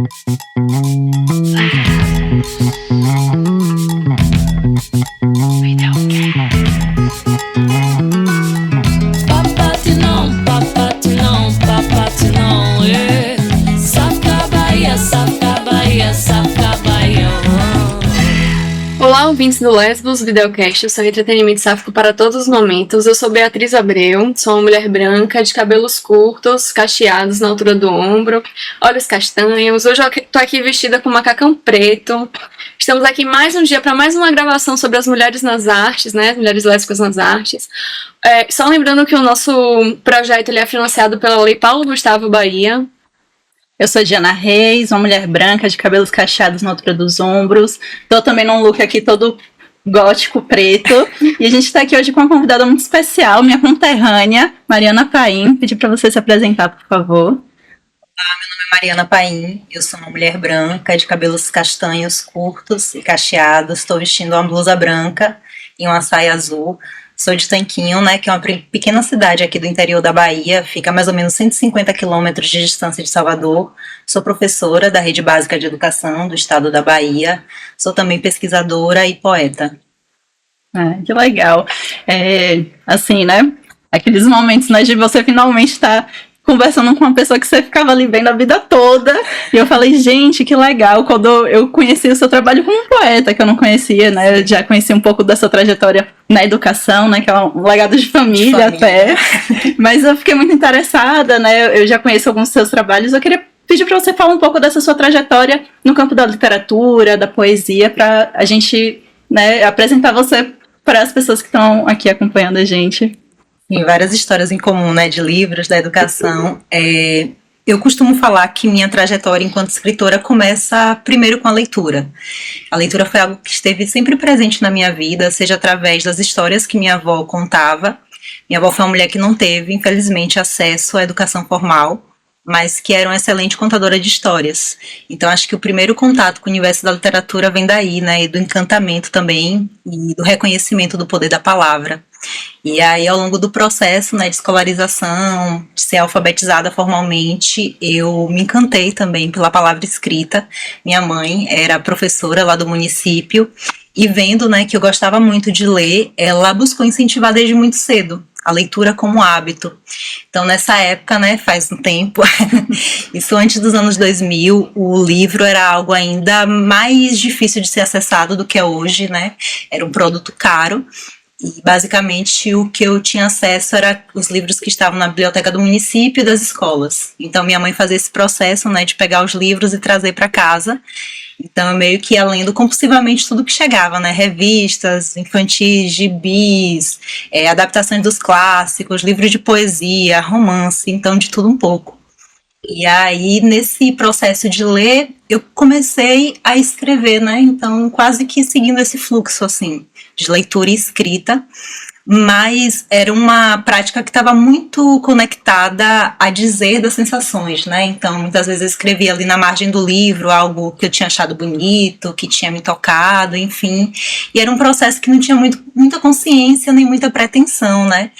Papatinão, papatinão, papatinão, Saca Bahia, saca Bahia, saca Bahia. Olá, ouvintes do Lesbos Videocast, o seu entretenimento sáfico para todos os momentos. Eu sou Beatriz Abreu, sou uma mulher branca, de cabelos curtos, cacheados na altura do ombro, olhos castanhos. Hoje eu tô aqui vestida com macacão preto. Estamos aqui mais um dia para mais uma gravação sobre as mulheres nas artes, né? As mulheres lésbicas nas artes. Só lembrando que o nosso projeto ele é financiado pela Lei Paulo Gustavo Bahia. Eu sou Diana Reis, uma mulher branca de cabelos cacheados na altura dos ombros. Tô também num look aqui todo gótico, preto. E a gente tá aqui hoje com uma convidada muito especial, minha conterrânea, Mariana Paim. Pedir pra você se apresentar, por favor. Olá, meu nome é Mariana Paim. Eu sou uma mulher branca de cabelos castanhos curtos e cacheados. Estou vestindo uma blusa branca e uma saia azul. Sou de Tanquinho, né, que é uma pequena cidade aqui do interior da Bahia, fica a mais ou menos 150 quilômetros de distância de Salvador. Sou professora da Rede Básica de Educação do estado da Bahia. Sou também pesquisadora e poeta. Que legal. Assim, né, aqueles momentos, né, de você finalmente estar conversando com uma pessoa que você ficava ali vendo a vida toda. E eu falei, gente, que legal, quando eu conheci o seu trabalho como poeta, que eu não conhecia, né? Eu já conheci um pouco da sua trajetória na educação, né? Que é um legado de família até. Mas eu fiquei muito interessada, né? Eu já conheço alguns dos seus trabalhos. Eu queria pedir para você falar um pouco dessa sua trajetória no campo da literatura, da poesia, para a gente, né, apresentar você para as pessoas que estão aqui acompanhando a gente. Tem várias histórias em comum, né, de livros, da educação. Eu costumo falar que minha trajetória enquanto escritora começa primeiro com a leitura. A leitura foi algo que esteve sempre presente na minha vida, seja através das histórias que minha avó contava. Minha avó foi uma mulher que não teve, infelizmente, acesso à educação formal, mas que era uma excelente contadora de histórias. Então acho que o primeiro contato com o universo da literatura vem daí, né, e do encantamento também, e do reconhecimento do poder da palavra. E aí, ao longo do processo, né, de escolarização, de ser alfabetizada formalmente, eu me encantei também pela palavra escrita. Minha mãe era professora lá do município e vendo, né, que eu gostava muito de ler, ela buscou incentivar desde muito cedo a leitura como hábito. Então, nessa época, né, faz um tempo, isso antes dos anos 2000, o livro era algo ainda mais difícil de ser acessado do que é hoje, né? Era um produto caro. E basicamente o que eu tinha acesso era os livros que estavam na biblioteca do município e das escolas. Então minha mãe fazia esse processo, né, de pegar os livros e trazer para casa. Então eu meio que ia lendo compulsivamente tudo que chegava, né, revistas infantis, gibis, adaptações dos clássicos, livros de poesia, romance, então de tudo um pouco. E aí, nesse processo de ler, eu comecei a escrever, né? Então, quase que seguindo esse fluxo, assim, de leitura e escrita, mas era uma prática que estava muito conectada a dizer das sensações, né? Então, muitas vezes eu escrevia ali na margem do livro algo que eu tinha achado bonito, que tinha me tocado, enfim. E era um processo que não tinha muita consciência nem muita pretensão, né?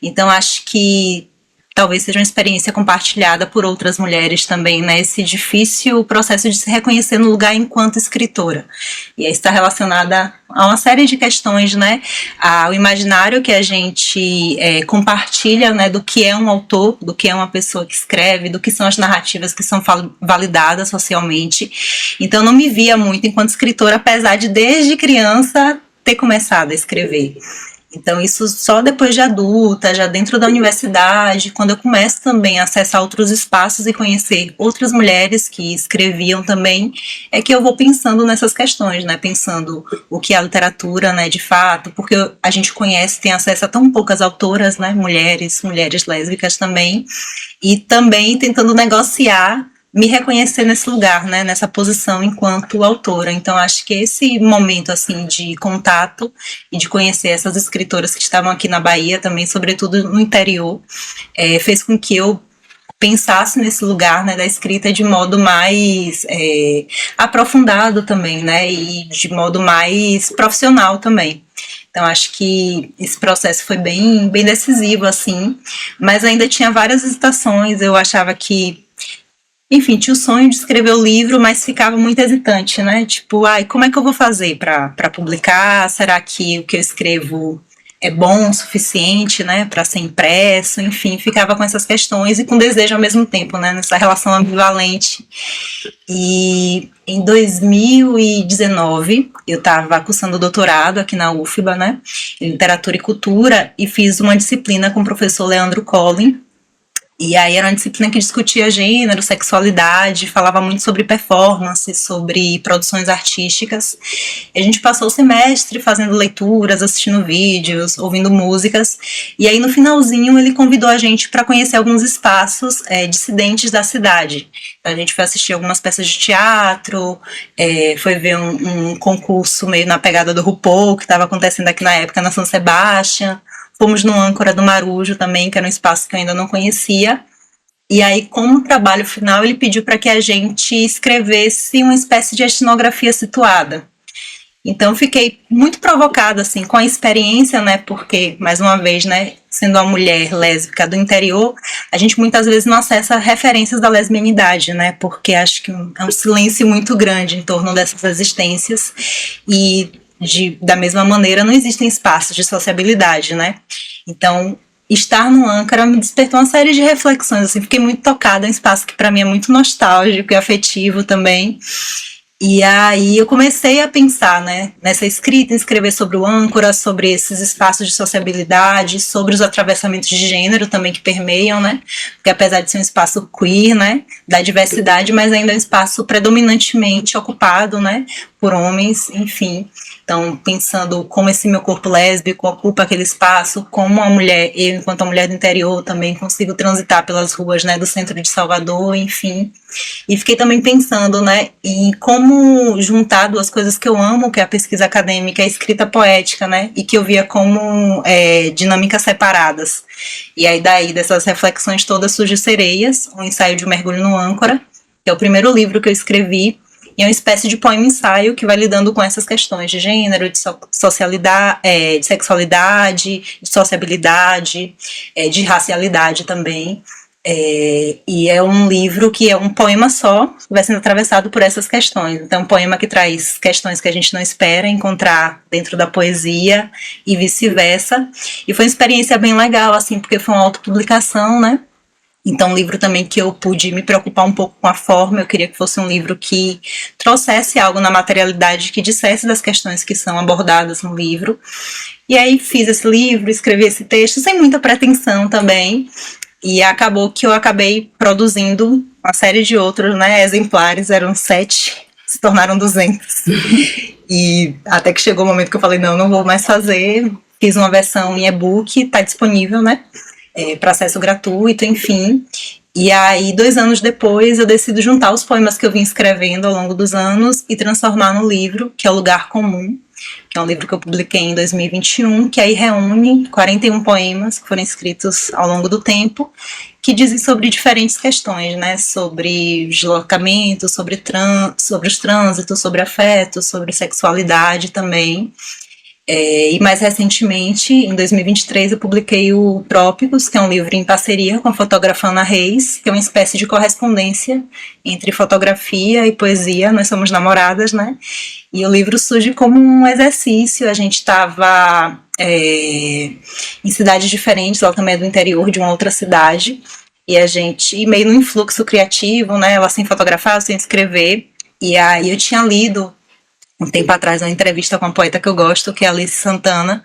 Então, acho que talvez seja uma experiência compartilhada por outras mulheres também, né? Esse difícil processo de se reconhecer no lugar enquanto escritora. E aí está relacionada a uma série de questões, né? Ao imaginário que a gente compartilha, né? Do que é um autor, do que é uma pessoa que escreve, do que são as narrativas que são validadas socialmente. Então, eu não me via muito enquanto escritora, apesar de desde criança ter começado a escrever. Então isso só depois de adulta, já dentro da universidade, quando eu começo também a acessar outros espaços e conhecer outras mulheres que escreviam também, é que eu vou pensando nessas questões, né? Pensando o que é a literatura, né, de fato, porque a gente conhece, tem acesso a tão poucas autoras, né, mulheres lésbicas também, e também tentando negociar me reconhecer nesse lugar, né, nessa posição enquanto autora. Então acho que esse momento assim de contato e de conhecer essas escritoras que estavam aqui na Bahia também, sobretudo no interior, fez com que eu pensasse nesse lugar, né, da escrita de modo mais aprofundado também, né, e de modo mais profissional também. Então acho que esse processo foi bem decisivo assim, mas ainda tinha várias hesitações. Eu achava que enfim, tinha o sonho de escrever o livro, mas ficava muito hesitante, né? Tipo, ai, como é que eu vou fazer para publicar? Será que o que eu escrevo é bom o suficiente, né, para ser impresso? Enfim, ficava com essas questões e com desejo ao mesmo tempo, né, nessa relação ambivalente. E em 2019, eu estava cursando doutorado aqui na UFBA, né, em literatura e cultura, e fiz uma disciplina com o professor Leandro Collin. E aí era uma disciplina que discutia gênero, sexualidade, falava muito sobre performance, sobre produções artísticas. E a gente passou o semestre fazendo leituras, assistindo vídeos, ouvindo músicas. E aí no finalzinho ele convidou a gente para conhecer alguns espaços dissidentes da cidade. A gente foi assistir algumas peças de teatro, foi ver um concurso meio na pegada do RuPaul, que estava acontecendo aqui na época na São Sebastião. Fomos no Âncora do Marujo também, que era um espaço que eu ainda não conhecia. E aí, como trabalho final, ele pediu para que a gente escrevesse uma espécie de etnografia situada. Então, fiquei muito provocada, assim, com a experiência, né, porque, mais uma vez, né, sendo uma mulher lésbica do interior, a gente muitas vezes não acessa referências da lesbianidade, né, porque acho que é um silêncio muito grande em torno dessas existências e da mesma maneira, não existem espaços de sociabilidade, né? Então, estar no Âncora me despertou uma série de reflexões, assim, fiquei muito tocada, é um espaço que para mim é muito nostálgico e afetivo também. E aí eu comecei a pensar, né, nessa escrita, em escrever sobre o Âncora, sobre esses espaços de sociabilidade, sobre os atravessamentos de gênero também que permeiam, né, porque apesar de ser um espaço queer, né, da diversidade, mas ainda é um espaço predominantemente ocupado, né, por homens, enfim. Então, pensando como esse meu corpo lésbico ocupa aquele espaço, como uma mulher, eu enquanto uma mulher do interior também consigo transitar pelas ruas, né, do centro de Salvador, enfim. E fiquei também pensando, né, em como juntar duas coisas que eu amo, que é a pesquisa acadêmica e a escrita poética, né, e que eu via como dinâmicas separadas. E aí daí dessas reflexões todas surge Sereias, um ensaio de mergulho no Âncora, que é o primeiro livro que eu escrevi. E é uma espécie de poema-ensaio que vai lidando com essas questões de gênero, de socialidade, de sexualidade, de sociabilidade, de racialidade também. E é um livro que é um poema só, que vai sendo atravessado por essas questões. Então, um poema que traz questões que a gente não espera encontrar dentro da poesia e vice-versa. E foi uma experiência bem legal, assim, porque foi uma autopublicação, né? Então, um livro também que eu pude me preocupar um pouco com a forma, eu queria que fosse um livro que trouxesse algo na materialidade, que dissesse das questões que são abordadas no livro. E aí fiz esse livro, escrevi esse texto, sem muita pretensão também, e acabou que eu acabei produzindo uma série de outros, né, exemplares, eram 7, se tornaram 200. E até que chegou o momento que eu falei, não vou mais fazer, fiz uma versão em e-book, está disponível, né, para acesso gratuito, enfim. E aí, 2 anos depois, eu decido juntar os poemas que eu vim escrevendo ao longo dos anos e transformar no livro, que é o Lugar Comum, que é um livro que eu publiquei em 2021, que aí reúne 41 poemas que foram escritos ao longo do tempo, que dizem sobre diferentes questões, né, sobre deslocamento, sobre os trânsitos, sobre afeto, sobre sexualidade também. E mais recentemente, em 2023, eu publiquei o Trópicos, que é um livro em parceria com a fotógrafa Ana Reis, que é uma espécie de correspondência entre fotografia e poesia. Nós somos namoradas, né? E o livro surge como um exercício. A gente estava em cidades diferentes, ela também é do interior de uma outra cidade, e a gente, meio no influxo criativo, né? Ela sem fotografar, sem escrever, e aí eu tinha lido um tempo atrás uma entrevista com uma poeta que eu gosto, que é a Alice Santana,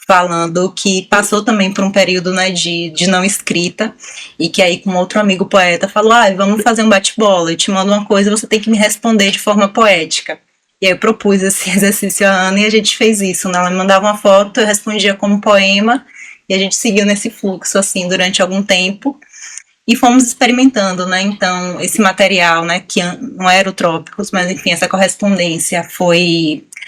falando que passou também por um período, né, de não escrita, e que aí com outro amigo poeta falou, vamos fazer um bate-bola, eu te mando uma coisa, você tem que me responder de forma poética. E aí eu propus esse exercício à Ana e a gente fez isso, né? Ela me mandava uma foto, eu respondia como poema, e a gente seguiu nesse fluxo, assim, durante algum tempo. E fomos experimentando, né, então esse material, né, que não era o Trópicos, mas enfim, essa correspondência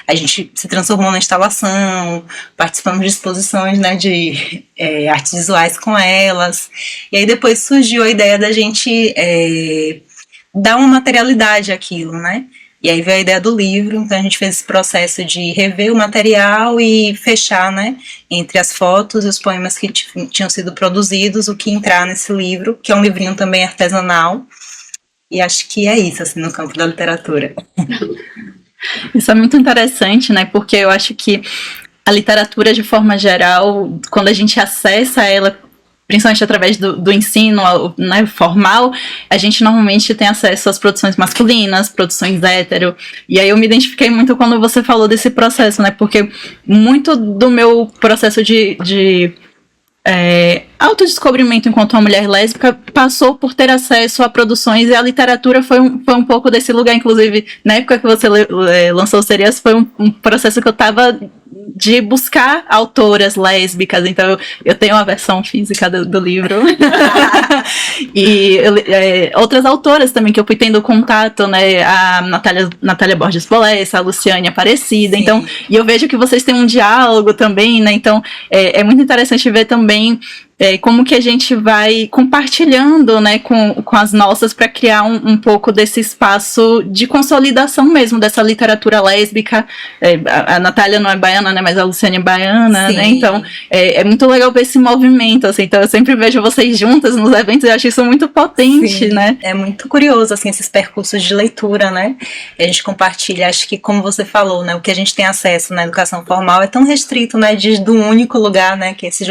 a gente se transformou na instalação, participamos de exposições, né, de artes visuais com elas, e aí depois surgiu a ideia da gente dar uma materialidade àquilo, né, e aí veio a ideia do livro, então a gente fez esse processo de rever o material e fechar, né, entre as fotos e os poemas que tinham sido produzidos, o que entrar nesse livro, que é um livrinho também artesanal. E acho que é isso, assim, no campo da literatura. Isso é muito interessante, né? Porque eu acho que a literatura, de forma geral, quando a gente acessa ela, principalmente através do ensino, né, formal, a gente normalmente tem acesso às produções masculinas, produções hétero, e aí eu me identifiquei muito quando você falou desse processo, né, porque muito do meu processo de autodescobrimento enquanto uma mulher lésbica passou por ter acesso a produções, e a literatura foi um pouco desse lugar. Inclusive, na época que você lançou o Serias, foi um processo que eu tava de buscar autoras lésbicas, então eu tenho a versão física do livro. E outras autoras também que eu fui tendo contato, né, a Natália Borges Bolessa, a Luciane Aparecida. Sim. Então, e eu vejo que vocês têm um diálogo também, né, então é muito interessante ver também como que a gente vai compartilhando, né, com as nossas, para criar um pouco desse espaço de consolidação mesmo dessa literatura lésbica. A Natália não é baiana, né, mas a Luciane é baiana. Sim. Né, então é muito legal ver esse movimento, assim, então eu sempre vejo vocês juntas nos eventos e eu acho isso muito potente. Sim. Né. É muito curioso, assim, esses percursos de leitura, né, a gente compartilha, acho que como você falou, né, o que a gente tem acesso na educação formal é tão restrito, né, do único lugar, né, que esse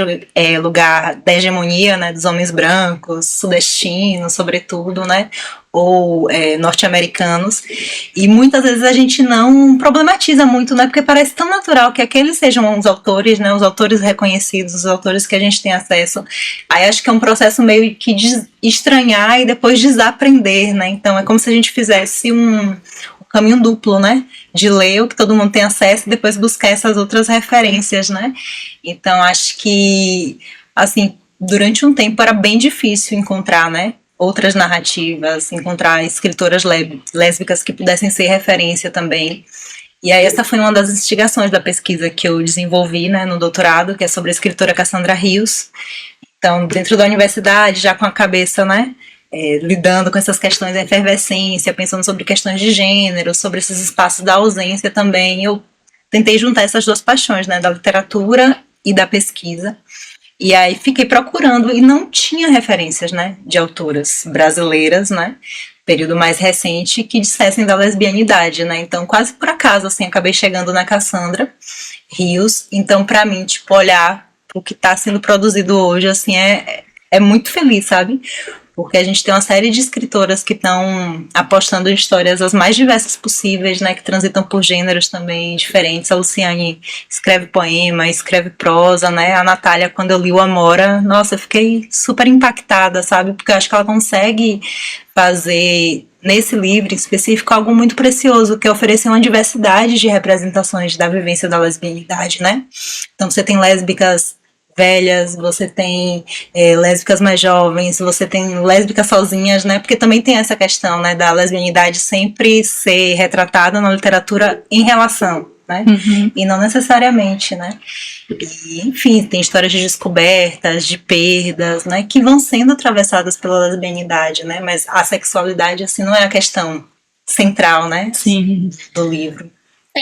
lugar da hegemonia, né, dos homens brancos, sudestinos, sobretudo, né, ou norte-americanos, e muitas vezes a gente não problematiza muito, né, porque parece tão natural que aqueles sejam os autores, né, os autores reconhecidos, os autores que a gente tem acesso. Aí acho que é um processo meio que de estranhar e depois desaprender, né, então é como se a gente fizesse um caminho duplo, né, de ler o que todo mundo tem acesso e depois buscar essas outras referências, né. Então acho que, assim, durante um tempo era bem difícil encontrar, né, outras narrativas, encontrar escritoras lésbicas que pudessem ser referência também. E aí essa foi uma das instigações da pesquisa que eu desenvolvi, né, no doutorado, que é sobre a escritora Cassandra Rios. Então, dentro da universidade, já com a cabeça, né, lidando com essas questões da efervescência, pensando sobre questões de gênero, sobre esses espaços da ausência também, eu tentei juntar essas duas paixões, né, da literatura e da pesquisa. E aí fiquei procurando e não tinha referências, né, de autoras brasileiras, né, período mais recente, que dissessem da lesbianidade, né, então quase por acaso, assim, acabei chegando na Cassandra Rios. Então para mim, tipo, olhar o que está sendo produzido hoje, assim, é muito feliz, sabe, porque a gente tem uma série de escritoras que estão apostando em histórias as mais diversas possíveis, né, que transitam por gêneros também diferentes. A Luciane escreve poema, escreve prosa, né, a Natália, quando eu li o Amora, nossa, eu fiquei super impactada, sabe, porque eu acho que ela consegue fazer, nesse livro em específico, algo muito precioso, que é oferecer uma diversidade de representações da vivência da lesbianidade, né. Então você tem lésbicas velhas, você tem lésbicas mais jovens, você tem lésbicas sozinhas, né, porque também tem essa questão, né, da lesbianidade sempre ser retratada na literatura em relação, né, e não necessariamente, né, e, enfim, tem histórias de descobertas, de perdas, né, que vão sendo atravessadas pela lesbianidade, né, mas a sexualidade, assim, não é a questão central, né, Sim. do livro.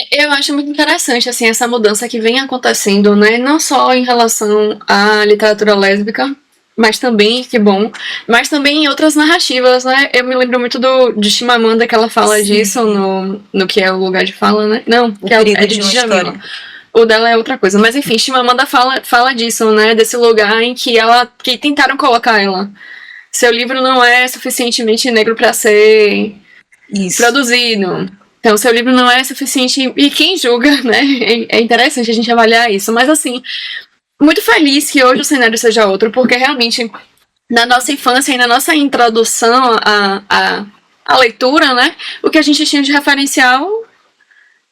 Eu acho muito interessante, assim, essa mudança que vem acontecendo, né, não só em relação à literatura lésbica, mas também, que bom, mas também em outras narrativas, né, eu me lembro muito de Chimamanda, que ela fala Sim. disso no que é o lugar de fala, né, não, que é de Djamila. O dela é outra coisa, mas enfim, Chimamanda fala disso, né, desse lugar em que tentaram colocar ela. Seu livro não é suficientemente negro para ser produzido. Então, seu livro não é suficiente, e quem julga, né? É interessante a gente avaliar isso. Mas, assim, muito feliz que hoje o cenário seja outro, porque realmente, na nossa infância e na nossa introdução à leitura, né? O que a gente tinha de referencial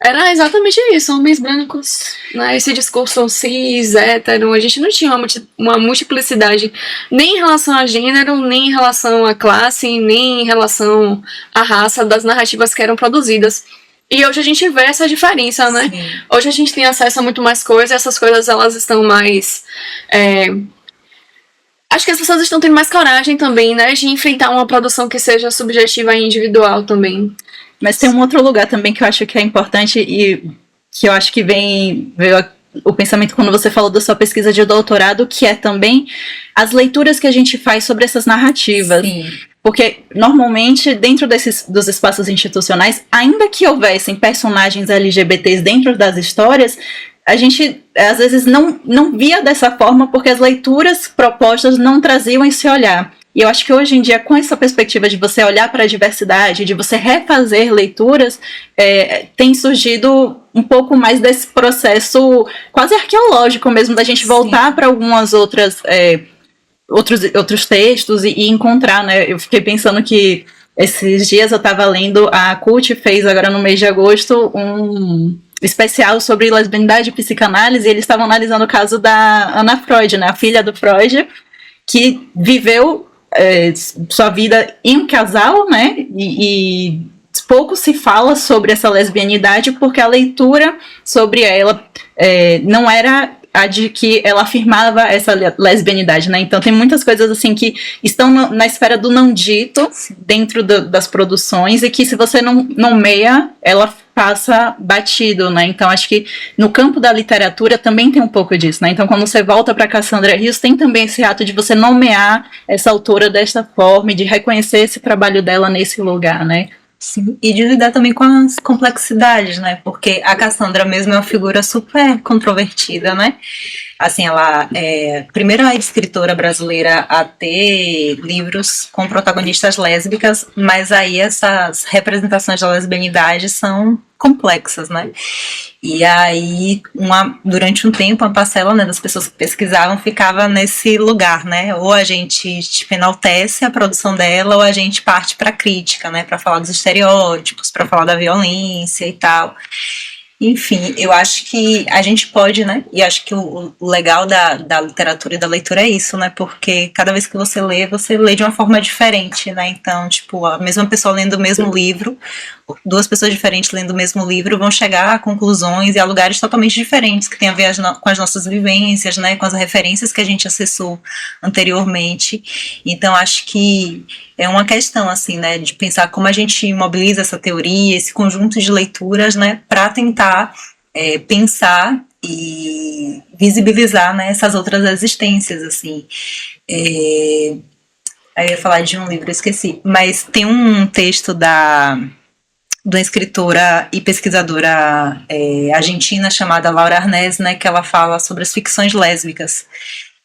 era exatamente isso, homens brancos, né? Esse discurso cis, hétero, a gente não tinha uma multiplicidade nem em relação a gênero, nem em relação à classe, nem em relação à raça das narrativas que eram produzidas. E hoje a gente vê essa diferença, né? Sim. Hoje a gente tem acesso a muito mais coisas, e essas coisas elas estão mais... Acho que as pessoas estão tendo mais coragem também, né? De enfrentar uma produção que seja subjetiva e individual também. Mas tem um outro lugar também que eu acho que é importante e que eu acho que veio o pensamento quando você falou da sua pesquisa de doutorado, que é também as leituras que a gente faz sobre essas narrativas. Sim. Porque, normalmente, dentro dos espaços institucionais, ainda que houvessem personagens LGBTs dentro das histórias, a gente, às vezes, não via dessa forma porque as leituras propostas não traziam esse olhar. E eu acho que hoje em dia, com essa perspectiva de você olhar para a diversidade, de você refazer leituras, tem surgido um pouco mais desse processo quase arqueológico mesmo, da gente voltar para algumas outros textos e encontrar, né? Eu fiquei pensando que esses dias eu estava lendo, a CUT fez agora no mês de agosto um especial sobre lesbianidade e psicanálise, e eles estavam analisando o caso da Anna Freud, né? A filha do Freud, que viveu sua vida em um casal, né? E pouco se fala sobre essa lesbianidade porque a leitura sobre ela não era a de que ela afirmava essa lesbianidade, né? Então tem muitas coisas assim que estão na esfera do não dito dentro das produções e que se você não nomeia, ela passa batido, né? Então acho que no campo da literatura também tem um pouco disso, né? Então quando você volta para Cassandra Rios, tem também esse ato de você nomear essa autora desta forma e de reconhecer esse trabalho dela nesse lugar, né? Sim, e de lidar também com as complexidades, né? Porque a Cassandra mesmo é uma figura super controvertida, né? Assim, ela é a primeira escritora brasileira a ter livros com protagonistas lésbicas, mas aí essas representações da lesbianidade são complexas, né? E aí, durante um tempo, a parcela, né, das pessoas que pesquisavam ficava nesse lugar, né? Ou a gente tipo, enaltece a produção dela, ou a gente parte para a crítica, né? Para falar dos estereótipos, para falar da violência e tal. Enfim, eu acho que a gente pode, né? E acho que o legal da literatura e da leitura é isso, né? Porque cada vez que você lê de uma forma diferente, né? Então, tipo, a mesma pessoa lendo o mesmo livro, duas pessoas diferentes lendo o mesmo livro vão chegar a conclusões e a lugares totalmente diferentes, que tem a ver com as nossas vivências, né? Com as referências que a gente acessou anteriormente. Então, acho que é uma questão, assim, né? De pensar como a gente mobiliza essa teoria, esse conjunto de leituras, né? Para tentar pensar e visibilizar, né, essas outras existências, assim. Aí eu ia falar de um livro, eu esqueci, mas tem um texto de uma escritora e pesquisadora argentina chamada Laura Arnés, né, que ela fala sobre as ficções lésbicas.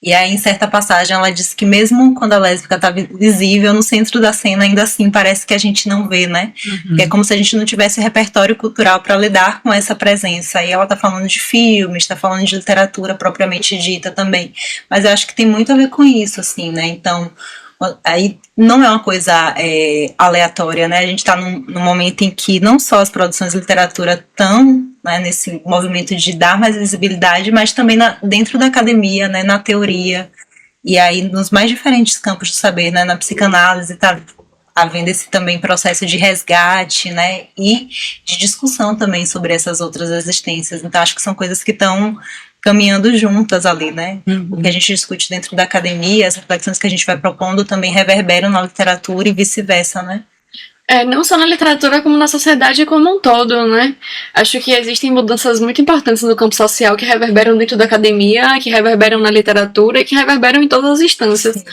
E aí, em certa passagem, ela diz que mesmo quando a lésbica está visível no centro da cena, ainda assim parece que a gente não vê, né? Uhum. É como se a gente não tivesse repertório cultural para lidar com essa presença. E ela está falando de filmes, está falando de literatura propriamente dita também. Mas eu acho que tem muito a ver com isso, assim, né? Então, aí não é uma coisa aleatória, né? A gente está num momento em que não só as produções de literatura estão, né, nesse movimento de dar mais visibilidade, mas também dentro da academia, né, na teoria, e aí nos mais diferentes campos do saber, né, na psicanálise está havendo esse também processo de resgate, né, e de discussão também sobre essas outras existências. Então acho que são coisas que estão caminhando juntas ali, né? Uhum. O que a gente discute dentro da academia, as reflexões que a gente vai propondo também reverberam na literatura e vice-versa, né? Não só na literatura, como na sociedade como um todo, né? Acho que existem mudanças muito importantes no campo social que reverberam dentro da academia, que reverberam na literatura e que reverberam em todas as instâncias.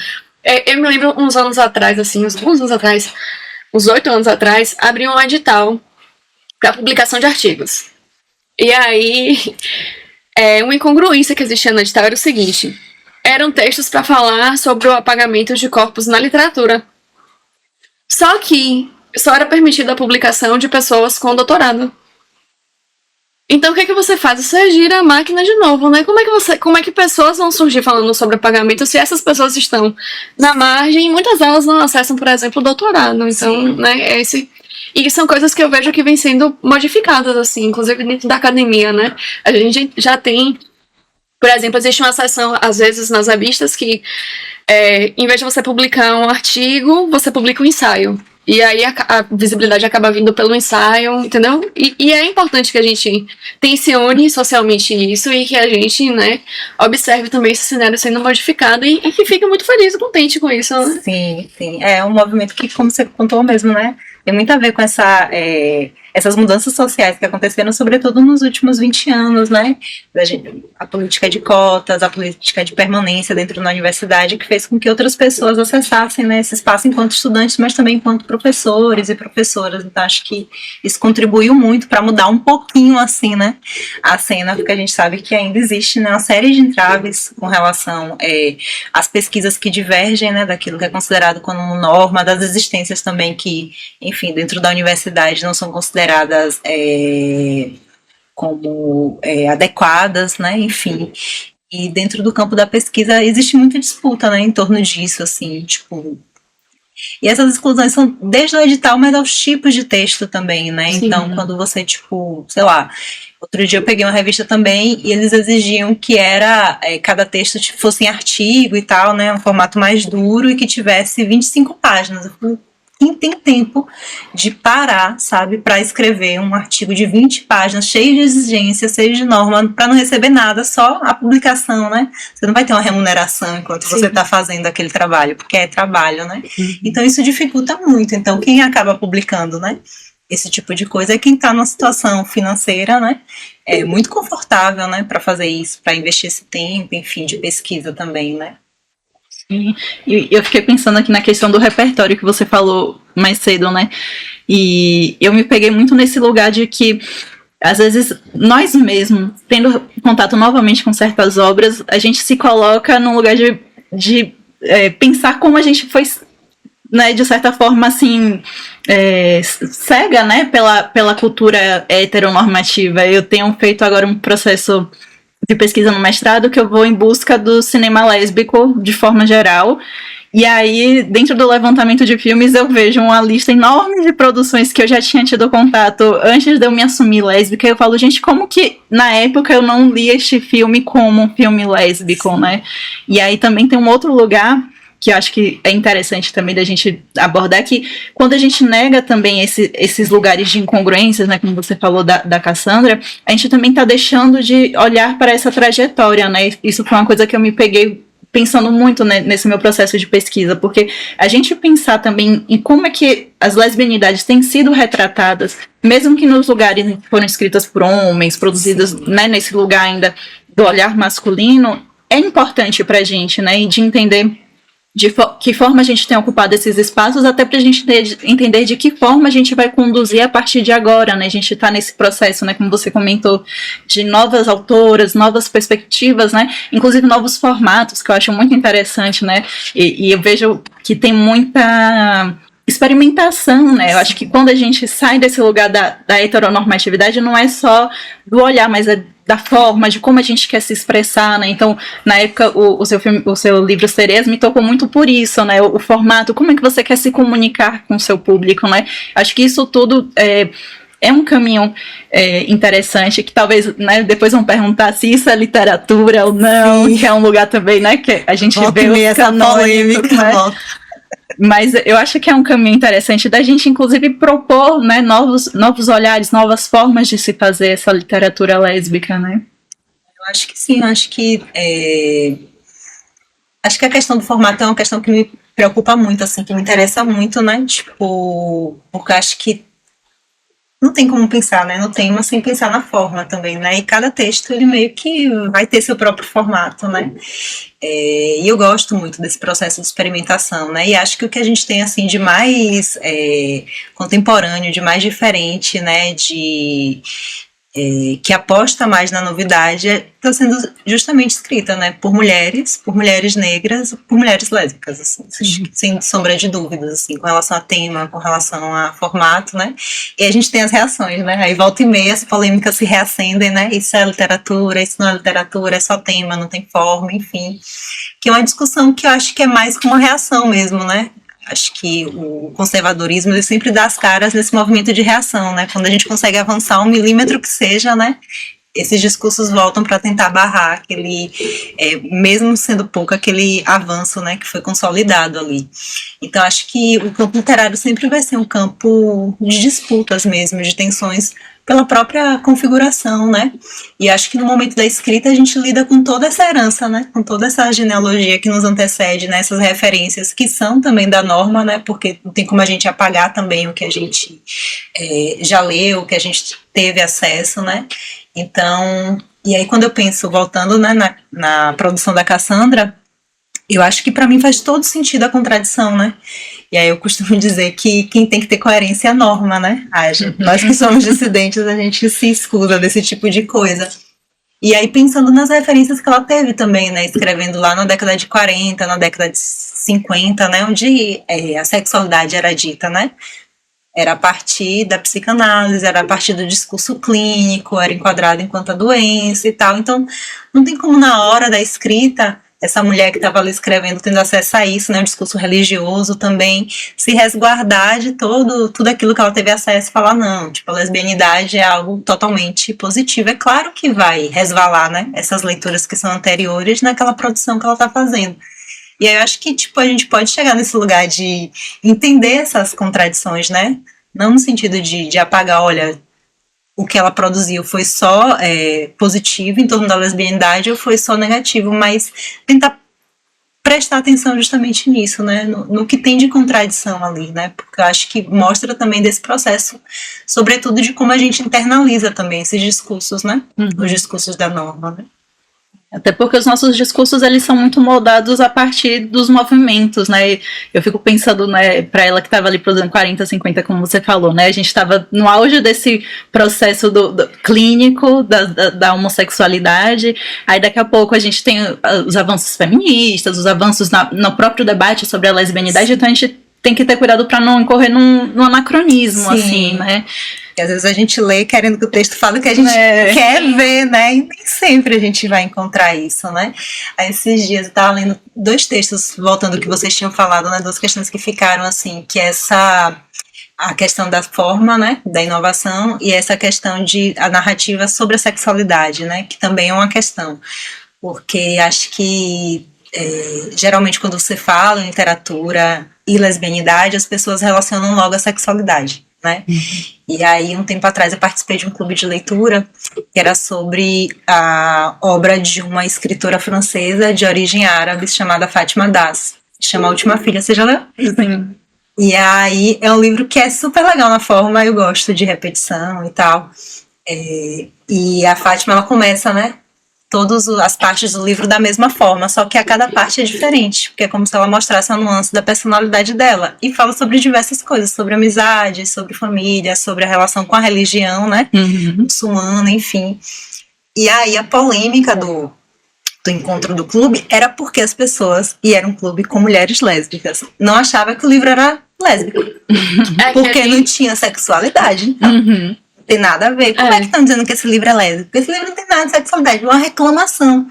Eu me lembro uns anos atrás, assim, uns 8 anos atrás, abri um edital para publicação de artigos. E aí, uma incongruência que existia no edital era o seguinte: eram textos para falar sobre o apagamento de corpos na literatura. Só que só era permitida a publicação de pessoas com doutorado. Então o que você faz? Você gira a máquina de novo, né? Como é que pessoas vão surgir falando sobre apagamento se essas pessoas estão na margem e muitas delas não acessam, por exemplo, o doutorado? Então, né, e são coisas que eu vejo que vêm sendo modificadas, assim, inclusive dentro da academia, né? A gente já tem, por exemplo, existe uma seção, às vezes, nas revistas que, em vez de você publicar um artigo, você publica um ensaio. E aí a visibilidade acaba vindo pelo ensaio, entendeu? E é importante que a gente tensione socialmente isso e que a gente, né, observe também esse cenário sendo modificado e que fique muito feliz e contente com isso, né? Sim, sim. É um movimento que, como você contou mesmo, né, tem muito a ver com essa essas mudanças sociais que aconteceram, sobretudo nos últimos 20 anos, né? A política de cotas, a política de permanência dentro da universidade, que fez com que outras pessoas acessassem, né, esse espaço enquanto estudantes, mas também enquanto professores e professoras. Então, acho que isso contribuiu muito para mudar um pouquinho, assim, né, a cena, porque a gente sabe que ainda existe, né, uma série de entraves com relação às pesquisas que divergem, né, daquilo que é considerado como norma, das existências também que, enfim, dentro da universidade não são consideradas como adequadas, né, enfim. E dentro do campo da pesquisa existe muita disputa, né, em torno disso, assim, tipo... E essas exclusões são desde o edital, mas aos tipos de texto também, né? Sim. Então, quando você, tipo, sei lá... Outro dia eu peguei uma revista também e eles exigiam que cada texto fosse em artigo e tal, né? Um formato mais duro e que tivesse 25 páginas. Eu falei, quem tem tempo de parar, sabe, para escrever um artigo de 20 páginas, cheio de exigências, cheio de norma, para não receber nada, só a publicação, né? Você não vai ter uma remuneração enquanto você está fazendo aquele trabalho, porque é trabalho, né? Então isso dificulta muito. Então quem acaba publicando, né, esse tipo de coisa é quem está numa situação financeira, né, muito confortável, né, para fazer isso, para investir esse tempo, enfim, de pesquisa também, né? Sim. E eu fiquei pensando aqui na questão do repertório que você falou mais cedo, né? E eu me peguei muito nesse lugar de que, às vezes, nós mesmos, tendo contato novamente com certas obras, a gente se coloca num lugar de pensar como a gente foi, né, de certa forma, assim, cega, né, pela cultura heteronormativa. Eu tenho feito agora um processo de pesquisa no mestrado que eu vou em busca do cinema lésbico de forma geral, e aí dentro do levantamento de filmes eu vejo uma lista enorme de produções que eu já tinha tido contato antes de eu me assumir lésbica, e eu falo, gente, como que na época eu não li este filme como um filme lésbico, né? E aí também tem um outro lugar que eu acho que é interessante também da gente abordar, que quando a gente nega também esses lugares de incongruências, né, como você falou da Cassandra, a gente também está deixando de olhar para essa trajetória, né? Isso foi uma coisa que eu me peguei pensando muito, né, nesse meu processo de pesquisa, porque a gente pensar também em como é que as lesbianidades têm sido retratadas, mesmo que nos lugares que foram escritas por homens, produzidas, né, nesse lugar ainda do olhar masculino, é importante para a gente, né, e de entender de que forma a gente tem ocupado esses espaços, até para a gente entender de que forma a gente vai conduzir a partir de agora, né? A gente está nesse processo, né, como você comentou, de novas autoras, novas perspectivas, né? Inclusive novos formatos, que eu acho muito interessante, né? E eu vejo que tem muita experimentação, né? Eu acho que quando a gente sai desse lugar da heteronormatividade, não é só do olhar, mas é da forma, de como a gente quer se expressar, né? Então, na época, o seu livro Sereias me tocou muito por isso, né? O formato, como é que você quer se comunicar com o seu público, né? Acho que isso tudo é um caminho interessante, que talvez, né, depois vão perguntar se isso é literatura ou não, sim, que é um lugar também, né, que a gente vê essa polêmica, né? Mas eu acho que é um caminho interessante da gente, inclusive, propor, né, novos olhares, novas formas de se fazer essa literatura lésbica, né? Eu acho que sim, acho que a questão do formato é uma questão que me preocupa muito, assim, que me interessa muito, né? Tipo, porque eu acho que não tem como pensar, né, no tema sem pensar na forma também, né? E cada texto, ele meio que vai ter seu próprio formato, né? E eu gosto muito desse processo de experimentação, né? E acho que o que a gente tem, assim, de mais contemporâneo, de mais diferente, né, que aposta mais na novidade, está sendo justamente escrita, né, por mulheres negras, por mulheres lésbicas, assim, sem sombra de dúvidas, assim, com relação a tema, com relação a formato, né, e a gente tem as reações, né, aí volta e meia as polêmicas se reacendem, né, isso é literatura, isso não é literatura, é só tema, não tem forma, enfim, que é uma discussão que eu acho que é mais como uma reação mesmo, né. Acho que o conservadorismo, ele sempre dá as caras nesse movimento de reação, né? Quando a gente consegue avançar 1 milímetro que seja, né? Esses discursos voltam para tentar barrar aquele, mesmo sendo pouco, aquele avanço, né, que foi consolidado ali. Então, acho que o campo literário sempre vai ser um campo de disputas mesmo, de tensões pela própria configuração, né? E acho que no momento da escrita a gente lida com toda essa herança, né? Com toda essa genealogia que nos antecede, né? Essas referências que são também da norma, né? Porque não tem como a gente apagar também o que a gente já leu, o que a gente teve acesso, né? Então, e aí quando eu penso, voltando, né, na produção da Cassandra, eu acho que para mim faz todo sentido a contradição, né? E aí eu costumo dizer que quem tem que ter coerência é a norma, né? Nós que somos dissidentes, a gente se escusa desse tipo de coisa. E aí pensando nas referências que ela teve também, né? Escrevendo lá na década de 40, na década de 50, né? Onde a sexualidade era dita, né? Era a partir da psicanálise, era a partir do discurso clínico, era enquadrado enquanto a doença e tal. Então, não tem como na hora da escrita, essa mulher que estava ali escrevendo, tendo acesso a isso, né, um discurso religioso também, se resguardar de tudo aquilo que ela teve acesso e falar, não, tipo, a lesbianidade é algo totalmente positivo. É claro que vai resvalar, né, essas leituras que são anteriores naquela produção que ela está fazendo. E aí eu acho que, tipo, a gente pode chegar nesse lugar de entender essas contradições, né? Não no sentido de apagar, olha, o que ela produziu foi só positivo em torno da lesbianidade ou foi só negativo, mas tentar prestar atenção justamente nisso, né? No que tem de contradição ali, né? Porque eu acho que mostra também desse processo, sobretudo de como a gente internaliza também esses discursos, né? Os discursos da norma, né? Até porque os nossos discursos, eles são muito moldados a partir dos movimentos, né? Eu fico pensando, né, para ela que estava ali produzindo 40, 50, como você falou, né? A gente estava no auge desse processo do clínico da homossexualidade, aí daqui a pouco a gente tem os avanços feministas, os avanços no próprio debate sobre a lesbianidade, então a gente tem que ter cuidado para não incorrer num anacronismo, sim, assim, né? Porque às vezes a gente lê querendo que o texto fale o que a gente quer ver, né? E nem sempre a gente vai encontrar isso, né? Aí esses dias eu estava lendo 2 textos, voltando ao que vocês tinham falado, né? 2 questões que ficaram assim, que é a questão da forma, né? Da inovação e essa questão a narrativa sobre a sexualidade, né? Que também é uma questão. Porque acho que geralmente quando você fala em literatura e lesbianidade, as pessoas relacionam logo a sexualidade, né? E aí, um tempo atrás, eu participei de um clube de leitura que era sobre a obra de uma escritora francesa de origem árabe chamada Fátima Das, que chama A Última Filha. Você já leu? Sim. E aí, é um livro que é super legal na forma, eu gosto de repetição e tal. E a Fátima, ela começa, né? Todas as partes do livro da mesma forma, só que a cada parte é diferente, porque é como se ela mostrasse a nuance da personalidade dela, e fala sobre diversas coisas, sobre amizade, sobre família, sobre a relação com a religião, né, muçulmana, enfim. E aí a polêmica do encontro do clube era porque as pessoas, e era um clube com mulheres lésbicas, não achavam que o livro era lésbico, porque não tinha sexualidade, então. Tem nada a ver. Como é que estão dizendo que esse livro é lésbico? Esse livro não tem nada de sexualidade, é uma reclamação.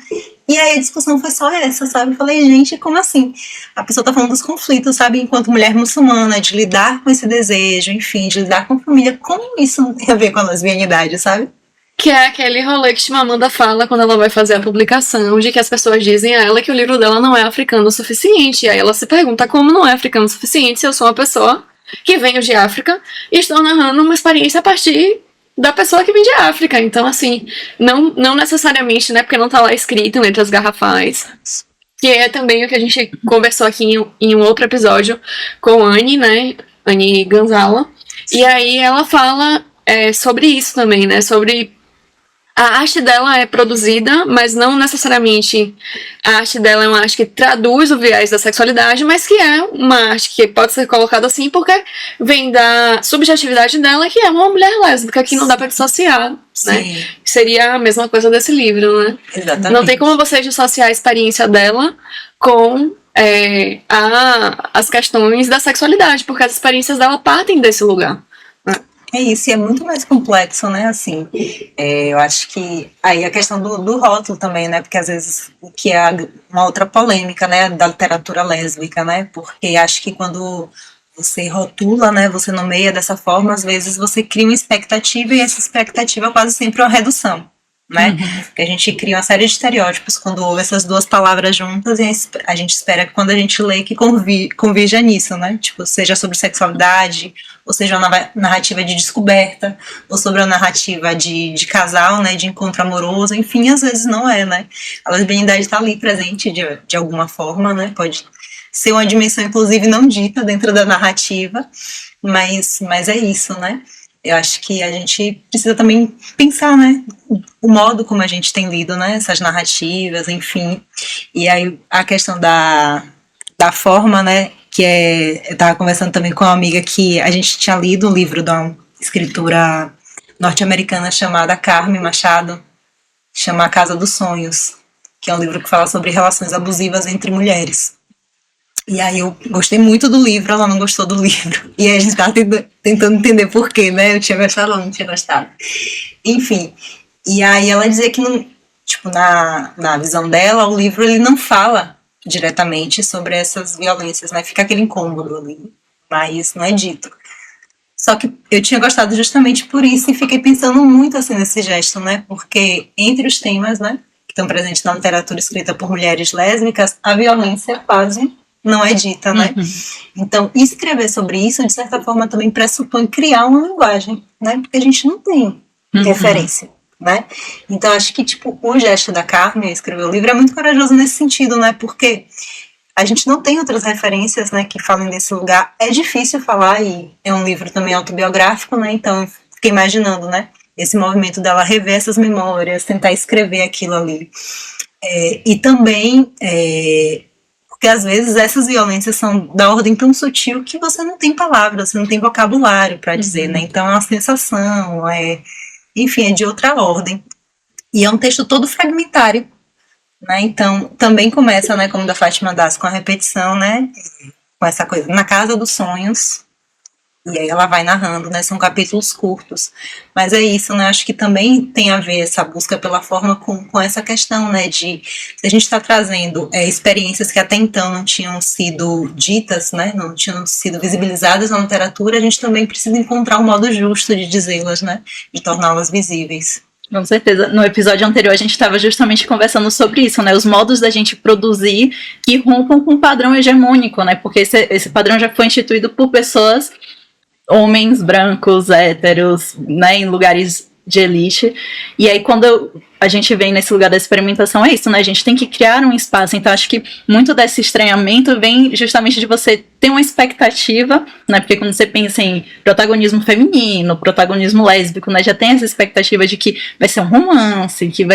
E aí a discussão foi só essa, sabe? Eu falei, gente, como assim? A pessoa tá falando dos conflitos, sabe? Enquanto mulher muçulmana, de lidar com esse desejo, enfim, de lidar com a família. Como isso não tem a ver com a lesbianidade, sabe? Que é aquele rolê que Chimamanda fala quando ela vai fazer a publicação, de que as pessoas dizem a ela que o livro dela não é africano o suficiente. E aí ela se pergunta como não é africano o suficiente se eu sou uma pessoa que venho de África e estou narrando uma experiência a partir da pessoa que vem de África. Então, assim, não necessariamente, né, porque não tá lá escrito em letras garrafais, que é também o que a gente conversou aqui em um outro episódio com a Anne, né, Anne Gonzala, e aí ela fala sobre isso também, né, sobre a arte dela é produzida, mas não necessariamente a arte dela é uma arte que traduz o viés da sexualidade, mas que é uma arte que pode ser colocada assim porque vem da subjetividade dela, que é uma mulher lésbica, que não dá pra dissociar, né? Seria a mesma coisa desse livro, né? Exatamente. Não tem como você dissociar a experiência dela com as questões da sexualidade, porque as experiências dela partem desse lugar. É isso, e é muito mais complexo, né, assim, eu acho que aí a questão do rótulo também, né, porque às vezes, que é uma outra polêmica, né, da literatura lésbica, né, porque acho que quando você rotula, né, você nomeia dessa forma, às vezes você cria uma expectativa e essa expectativa é quase sempre uma redução, né? Que a gente cria uma série de estereótipos quando ouve essas duas palavras juntas e a gente espera que quando a gente lê que convirja nisso, né? Tipo, seja sobre sexualidade, ou seja uma narrativa de descoberta, ou sobre a narrativa de casal, né? De encontro amoroso, enfim, às vezes não é, né? A lesbianidade está ali presente de alguma forma, né? Pode ser uma dimensão, inclusive, não dita dentro da narrativa, mas é isso, né? Eu acho que a gente precisa também pensar, né, o modo como a gente tem lido, né, essas narrativas, enfim. E aí a questão da forma, né, eu estava conversando também com uma amiga que a gente tinha lido um livro de uma escritora norte-americana chamada Carmen Machado, chama A Casa dos Sonhos, que é um livro que fala sobre relações abusivas entre mulheres. E aí eu gostei muito do livro, ela não gostou do livro. E aí a gente estava tentando entender por quê, né? Eu tinha gostado, ela não tinha gostado. Enfim, e aí ela dizia que, na visão dela, o livro ele não fala diretamente sobre essas violências, né? Fica aquele incômodo ali, mas não é dito. Só que eu tinha gostado justamente por isso e fiquei pensando muito assim nesse gesto, né? Porque entre os temas, né, que estão presentes na literatura escrita por mulheres lésbicas, a violência quase não é dita, né? Então, escrever sobre isso, de certa forma, também pressupõe criar uma linguagem, né? Porque a gente não tem referência, né? Então, acho que, o gesto da Carmen, escrever o livro, é muito corajoso nesse sentido, né? Porque a gente não tem outras referências, né, que falem desse lugar. É difícil falar, e é um livro também autobiográfico, né? Então, eu fiquei imaginando, né? Esse movimento dela rever essas memórias, tentar escrever aquilo ali. E também... porque às vezes essas violências são da ordem tão sutil que você não tem palavras, você não tem vocabulário para dizer, né? Então é uma sensação, enfim, é de outra ordem. E é um texto todo fragmentário, né? Então também começa, né, como da Fátima Das, com a repetição, né? Com essa coisa, na casa dos sonhos. E aí ela vai narrando, né? São capítulos curtos. Mas é isso, né? Acho que também tem a ver essa busca pela forma com essa questão, né? De se a gente está trazendo experiências que até então não tinham sido ditas, né? Não tinham sido visibilizadas na literatura, a gente também precisa encontrar um modo justo de dizê-las, né? De torná-las visíveis. Com certeza. No episódio anterior a gente estava justamente conversando sobre isso, né? Os modos da gente produzir que rompam com o padrão hegemônico, né? Porque esse padrão já foi instituído por pessoas... homens brancos, héteros, né, em lugares de elite. E aí, quando a gente vem nesse lugar da experimentação, é isso, né? A gente tem que criar um espaço. Então, acho que muito desse estranhamento vem justamente de você ter uma expectativa, né? Porque quando você pensa em protagonismo feminino, protagonismo lésbico, né? Já tem essa expectativa de que vai ser um romance, que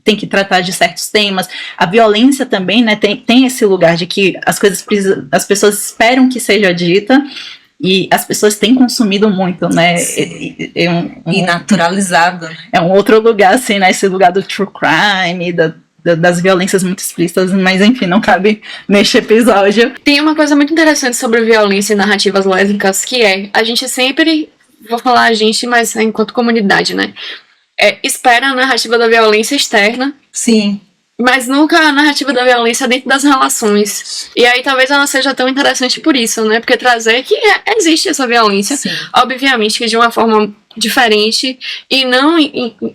tem que tratar de certos temas. A violência também, né? Tem esse lugar de que as pessoas esperam que seja dita. E as pessoas têm consumido muito, né? E naturalizado. É um outro lugar, assim, né? Esse lugar do true crime, das violências muito explícitas, mas enfim, não cabe neste episódio. Tem uma coisa muito interessante sobre violência e narrativas lésbicas, que a gente sempre, vou falar a gente, mas enquanto comunidade, né? Espera a narrativa da violência externa. Sim. Mas nunca a narrativa da violência dentro das relações. E aí talvez ela seja tão interessante por isso, né? Porque trazer que existe essa violência. Sim. Obviamente que de uma forma diferente e não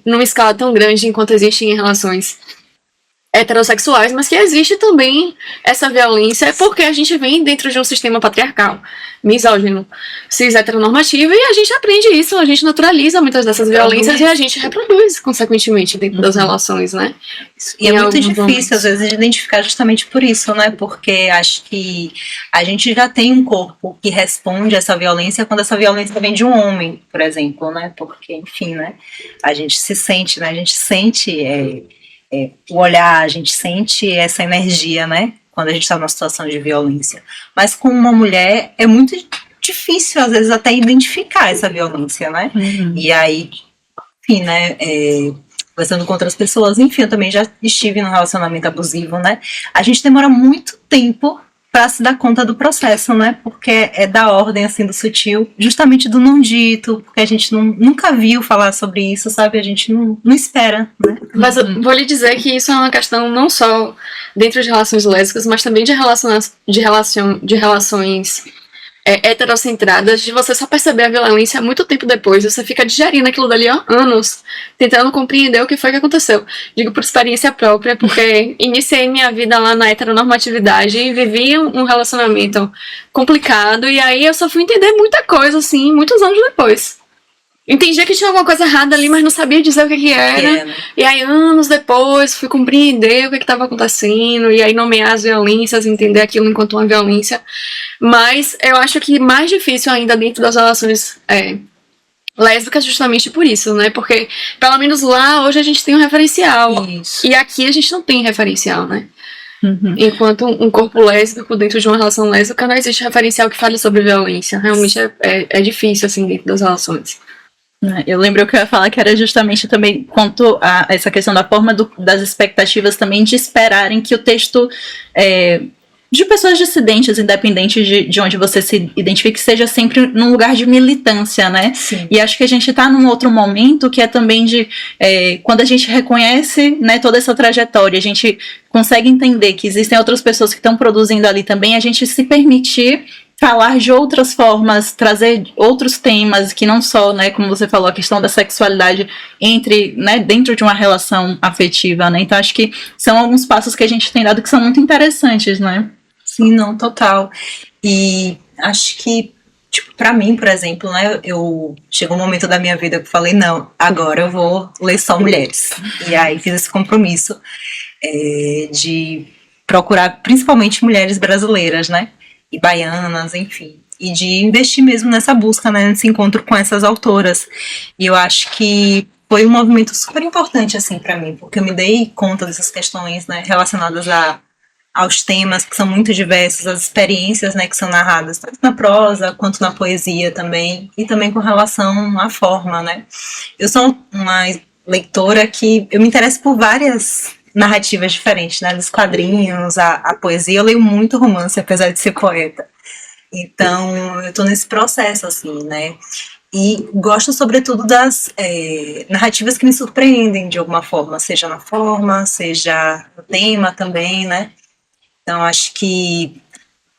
numa escala tão grande enquanto existe em relações heterossexuais, mas que existe também essa violência porque a gente vem dentro de um sistema patriarcal, misógino, cis heteronormativo, e a gente aprende isso, a gente naturaliza muitas dessas violências e a gente reproduz consequentemente dentro das relações, né? E é muito difícil às vezes de identificar justamente por isso, né? Porque acho que a gente já tem um corpo que responde a essa violência quando essa violência vem de um homem, por exemplo, né? Porque, enfim, né? A gente se sente, né? A gente sente o olhar, a gente sente essa energia, né? Quando a gente está numa situação de violência. Mas com uma mulher é muito difícil, às vezes, até identificar essa violência, né? E aí, enfim, né? Conversando com outras pessoas, enfim, eu também já estive num relacionamento abusivo, né? A gente demora muito tempo para se dar conta do processo, né? Porque é da ordem, assim, do sutil, justamente do não dito, porque a gente nunca viu falar sobre isso, sabe? A gente não espera, né? Mas eu vou lhe dizer que isso é uma questão não só dentro de relações lésbicas, mas também de relações heterocentradas, de você só perceber a violência muito tempo depois. Você fica digerindo aquilo dali há anos, tentando compreender o que foi que aconteceu. Digo por experiência própria, porque iniciei minha vida lá na heteronormatividade e vivi um relacionamento complicado, e aí eu só fui entender muita coisa, assim, muitos anos depois. Entendia que tinha alguma coisa errada ali, mas não sabia dizer o que era. E aí, anos depois, fui compreender o que estava acontecendo, e aí nomear as violências, entender aquilo enquanto uma violência. Mas eu acho que mais difícil ainda dentro das relações lésbicas, justamente por isso, né? Porque, pelo menos lá, hoje a gente tem um referencial. Isso. E aqui a gente não tem referencial, né? Enquanto um corpo lésbico dentro de uma relação lésbica, não existe referencial que fale sobre violência. Realmente é difícil, assim, dentro das relações. Eu lembro que eu ia falar que era justamente também quanto a essa questão da forma das expectativas também de esperarem que o texto de pessoas dissidentes, independente de onde você se identifique, seja sempre num lugar de militância, né? Sim. E acho que a gente tá num outro momento que é também de quando a gente reconhece, né, toda essa trajetória, a gente consegue entender que existem outras pessoas que estão produzindo ali também, a gente se permitir falar de outras formas, trazer outros temas que não só, né, como você falou, a questão da sexualidade dentro de uma relação afetiva, né? Então acho que são alguns passos que a gente tem dado que são muito interessantes, né? Sim, não, total. E acho que, tipo, pra mim, por exemplo, né, chegou um momento da minha vida que eu falei, não, agora eu vou ler só mulheres. E aí fiz esse compromisso de procurar principalmente mulheres brasileiras, né? E baianas, enfim, e de investir mesmo nessa busca, né, nesse encontro com essas autoras. E eu acho que foi um movimento super importante, assim, para mim, porque eu me dei conta dessas questões, né, relacionadas aos temas que são muito diversos, as experiências, né, que são narradas tanto na prosa quanto na poesia também, e também com relação à forma, né. Eu sou uma leitora que eu me interesso por várias narrativas diferentes, né, dos quadrinhos, a poesia. Eu leio muito romance, apesar de ser poeta. Então, eu tô nesse processo, assim, né, e gosto, sobretudo, das narrativas que me surpreendem, de alguma forma, seja na forma, seja no tema também, né. Então, acho que,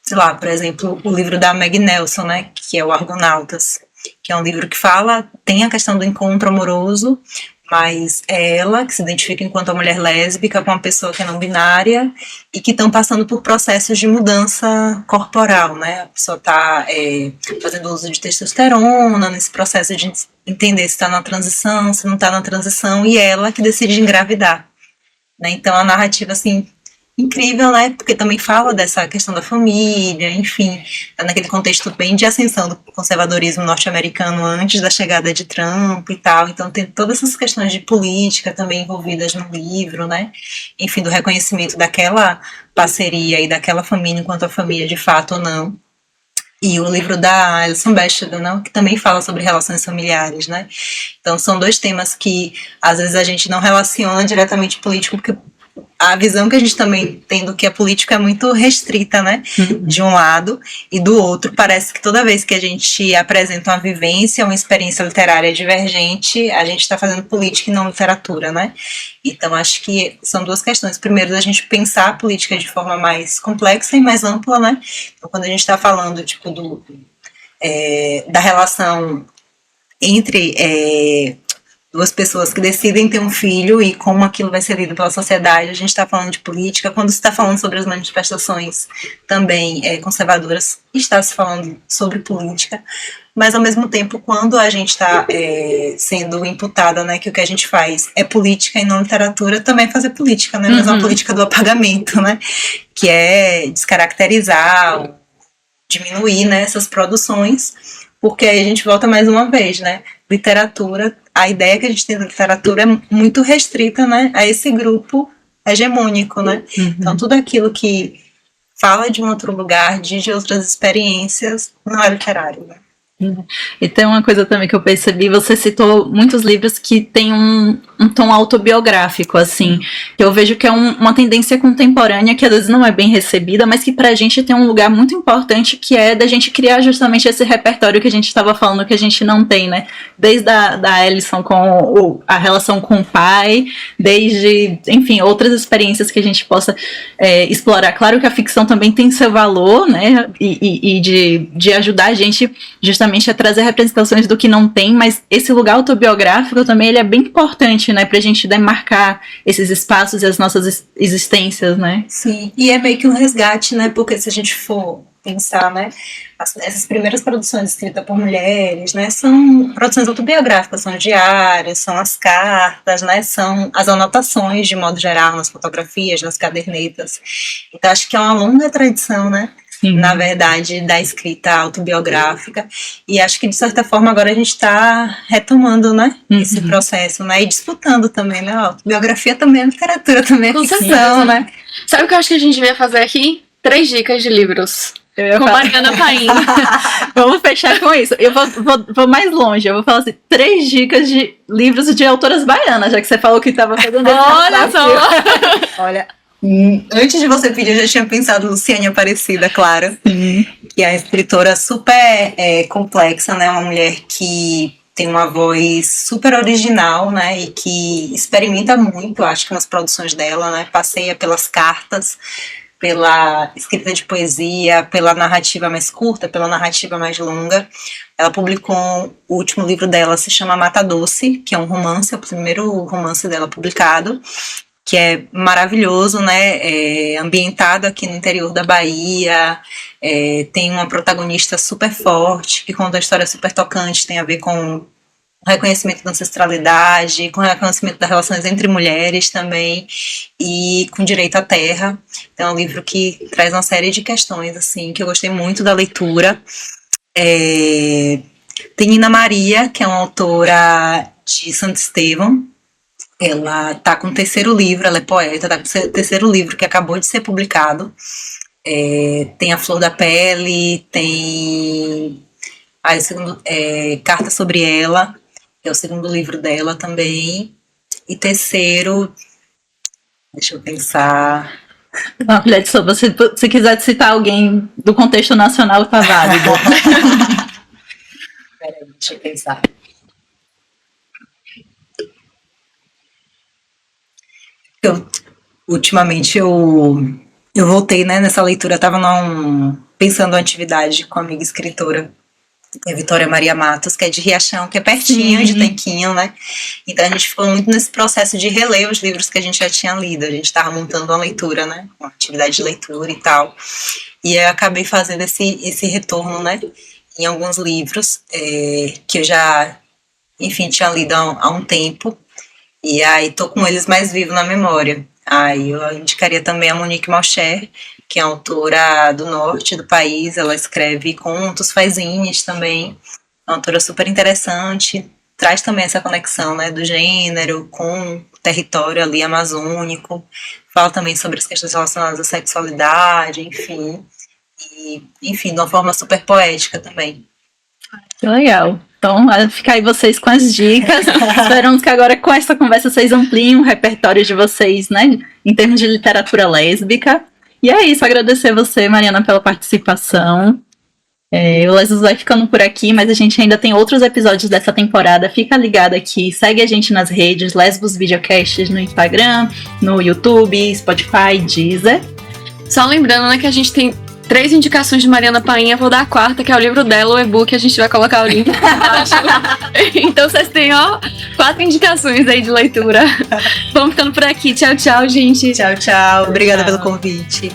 sei lá, por exemplo, o livro da Meg Nelson, né, que é o Argonautas, que é um livro que tem a questão do encontro amoroso, mas é ela que se identifica enquanto uma mulher lésbica com uma pessoa que é não binária e que estão passando por processos de mudança corporal, né? A pessoa está fazendo uso de testosterona, nesse processo de entender se está na transição, se não está na transição, e ela que decide engravidar, né? Então, a narrativa, assim, incrível, né? Porque também fala dessa questão da família, enfim, tá naquele contexto bem de ascensão do conservadorismo norte-americano antes da chegada de Trump e tal. Então tem todas essas questões de política também envolvidas no livro, né? Enfim, do reconhecimento daquela parceria e daquela família enquanto a família de fato ou não. E o livro da Alison Bechdel, né, que também fala sobre relações familiares, né? Então são dois temas que às vezes a gente não relaciona diretamente político, porque a visão que a gente também tem do que é político é muito restrita, né? De um lado, e do outro parece que toda vez que a gente apresenta uma vivência, uma experiência literária divergente, a gente está fazendo política e não literatura, né? Então acho que são duas questões. Primeiro, a gente pensar a política de forma mais complexa e mais ampla, né? Então, quando a gente está falando, tipo, da relação entre duas pessoas que decidem ter um filho e como aquilo vai ser lido pela sociedade, a gente está falando de política. Quando se está falando sobre as manifestações também conservadoras, está se falando sobre política, mas ao mesmo tempo, quando a gente está sendo imputada, né, que o que a gente faz é política e não literatura, também é fazer política, né, mas é uma política do apagamento, né, que é descaracterizar, diminuir, né, essas produções, porque aí a gente volta mais uma vez, né, literatura, a ideia que a gente tem da literatura é muito restrita, né, a esse grupo hegemônico, né, então tudo aquilo que fala de um outro lugar, de outras experiências, não é literário, né. E tem uma coisa também que eu percebi, você citou muitos livros que têm um tom autobiográfico, assim, que eu vejo que é uma tendência contemporânea que às vezes não é bem recebida, mas que pra gente tem um lugar muito importante, que é da gente criar justamente esse repertório que a gente estava falando que a gente não tem, né? Desde da Alison com a relação com o pai, desde, enfim, outras experiências que a gente possa explorar. Claro que a ficção também tem seu valor, né? E de ajudar a gente justamente a trazer representações do que não tem, mas esse lugar autobiográfico também ele é bem importante, né, pra gente demarcar esses espaços e as nossas existências, né? Sim, e é meio que um resgate, né, porque se a gente for pensar, né, essas primeiras produções escritas por mulheres, né, são produções autobiográficas, são diários, são as cartas, né, são as anotações de modo geral nas fotografias, nas cadernetas. Então acho que é uma longa tradição, né, Sim. Na verdade, da escrita autobiográfica, e acho que de certa forma agora a gente está retomando, né, esse processo, né, e disputando também, né, autobiografia também é literatura, também é ficção, né. Sabe o que eu acho que a gente devia fazer aqui? 3 dicas de livros. Com Mariana Paim. Vamos fechar com isso. Eu vou mais longe. Eu vou falar assim, 3 dicas de livros de autoras baianas, já que você falou que estava fazendo esse Olha só! Olha, antes de você pedir, eu já tinha pensado Luciane Aparecida, claro. Que é uma escritora super complexa, né? Uma mulher que tem uma voz super original, né? E que experimenta muito, acho que nas produções dela, né? Passeia pelas cartas, pela escrita de poesia, pela narrativa mais curta, pela narrativa mais longa. Ela publicou, o último livro dela se chama Mata Doce, que é um romance, é o primeiro romance dela publicado, que é maravilhoso, né, ambientado aqui no interior da Bahia, tem uma protagonista super forte, que conta uma história super tocante, tem a ver com o reconhecimento da ancestralidade, com o reconhecimento das relações entre mulheres também, e com direito à terra. Então é um livro que traz uma série de questões, assim, que eu gostei muito da leitura. Tem Nina Maria, que é uma autora de Santo Estevão. Ela está com o 3º livro, ela é poeta, está com o 3º livro que acabou de ser publicado. Tem A Flor da Pele, tem o segundo, Carta sobre Ela, que é o 2º livro dela também. E 3º, deixa eu pensar. Olha, se quiser citar alguém do contexto nacional, tá válido. Peraí, deixa eu pensar. Ultimamente eu voltei, né, nessa leitura, eu estava pensando em atividade com a amiga escritora Vitória Maria Matos, que é de Riachão, que é pertinho de Tanquinho, né, então a gente ficou muito nesse processo de reler os livros que a gente já tinha lido, a gente estava montando uma leitura, né, uma atividade de leitura e tal, e eu acabei fazendo esse retorno, né, em alguns livros que eu já, enfim, tinha lido há um tempo. E aí tô com eles mais vivos na memória. Aí eu indicaria também a Monique Malcher, que é autora do norte do país. Ela escreve contos, faz zines também. É uma autora super interessante. Traz também essa conexão, né, do gênero com o território ali amazônico. Fala também sobre as questões relacionadas à sexualidade, enfim. E, enfim, de uma forma super poética também. Que legal. Então, fica aí vocês com as dicas. Esperamos que agora com essa conversa vocês ampliem o repertório de vocês, né, em termos de literatura lésbica. E é isso, agradecer você, Mariana, pela participação. O Lesbos vai ficando por aqui, mas a gente ainda tem outros episódios dessa temporada. Fica ligado aqui, segue a gente nas redes, Lesbos Videocasts no Instagram, no YouTube, Spotify, Deezer. Só lembrando, né, que a gente tem 3 indicações de Mariana Paim, eu vou dar a 4ª, que é o livro dela, o e-book, a gente vai colocar o link embaixo. Então vocês têm, 4 indicações aí de leitura. Vamos ficando por aqui. Tchau, tchau, gente. Tchau, tchau. Obrigada pelo convite.